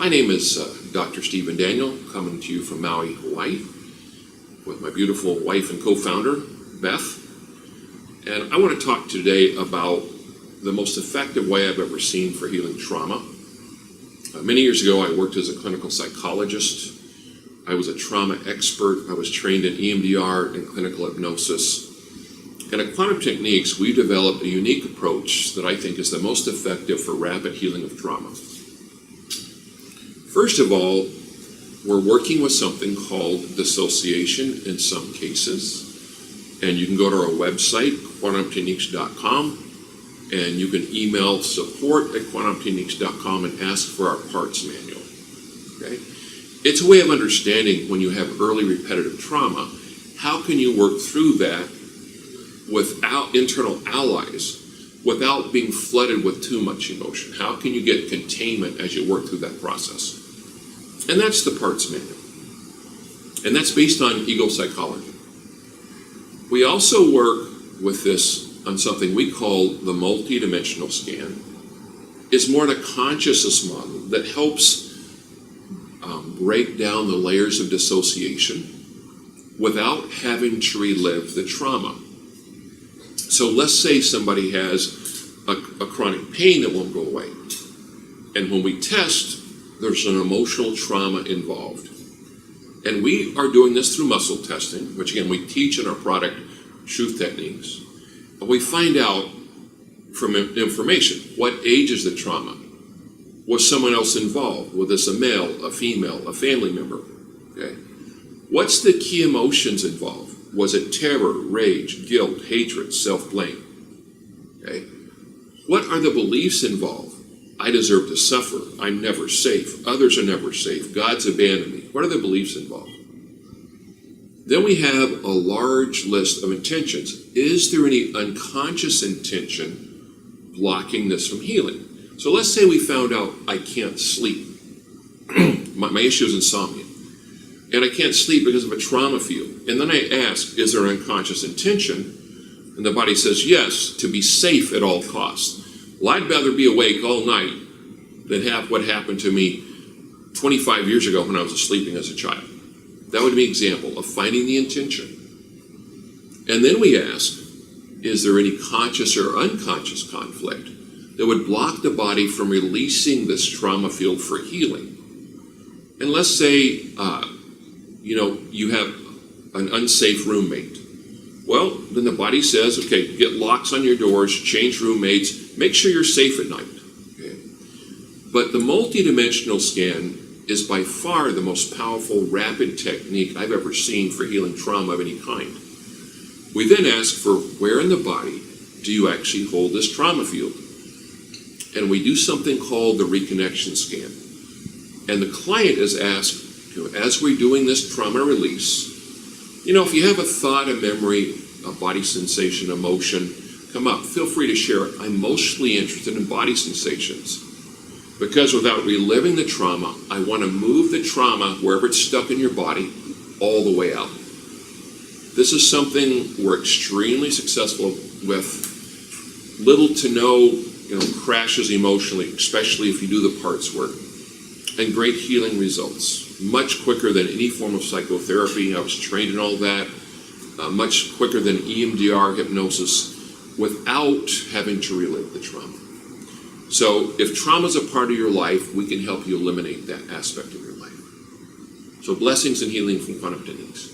My name is Dr. Stephen Daniel, coming to you from Maui, Hawaii, with my beautiful wife and co-founder, Beth. And I want to talk today about the most effective way I've ever seen for healing trauma. Many years ago, I worked as a clinical psychologist. I was a trauma expert. I was trained in EMDR and clinical hypnosis. And at Quantum Techniques, we developed a unique approach that I think is the most effective for rapid healing of trauma. First of all, we're working with something called dissociation in some cases. And you can go to our website, quantumtechniques.com, and you can email support@quantumtechniques.com and ask for our parts manual. Okay? It's a way of understanding when you have early repetitive trauma, how can you work through that without internal allies, without being flooded with too much emotion? How can you get containment as you work through that process? And that's the parts manual. And that's based on ego psychology. We also work with this on something we call the multidimensional scan. It's more than a consciousness model that helps break down the layers of dissociation without having to relive the trauma. So let's say somebody has a chronic pain that won't go away. And when we test, there's an emotional trauma involved. And we are doing this through muscle testing, which again, we teach in our product, Truth Techniques. And we find out from information, what age is the trauma? Was someone else involved? Was this a male, a female, a family member? Okay. What's the key emotions involved? Was it terror, rage, guilt, hatred, self-blame? Okay. What are the beliefs involved? I deserve to suffer. I'm never safe. Others are never safe. God's abandoned me. What are the beliefs involved? Then we have a large list of intentions. Is there any unconscious intention blocking this from healing? So let's say we found out I can't sleep. my issue is insomnia. And I can't sleep because of a trauma field. And then I ask, is there an unconscious intention? And the body says, yes, to be safe at all costs. Well, I'd rather be awake all night than have what happened to me 25 years ago when I was sleeping as a child. That would be an example of finding the intention. And then we ask, is there any conscious or unconscious conflict that would block the body from releasing this trauma field for healing? And let's say, you have an unsafe roommate. Well, then the body says, okay, get locks on your doors, change roommates, make sure you're safe at night. Okay? But the multidimensional scan is by far the most powerful, rapid technique I've ever seen for healing trauma of any kind. We then ask for where in the body do you actually hold this trauma field? And we do something called the reconnection scan. And the client is asked, as we're doing this trauma release, if you have a thought, a memory, a body sensation, emotion, come up, feel free to share it. I'm mostly interested in body sensations. Because without reliving the trauma, I want to move the trauma, wherever it's stuck in your body, all the way out. This is something we're extremely successful with. Little to no, crashes emotionally, especially if you do the parts work. And great healing results. Much quicker than any form of psychotherapy. I was trained in all that. Much quicker than EMDR hypnosis without having to relive the trauma. So if trauma is a part of your life, we can help you eliminate that aspect of your life. So blessings and healing from Quantum Techniques.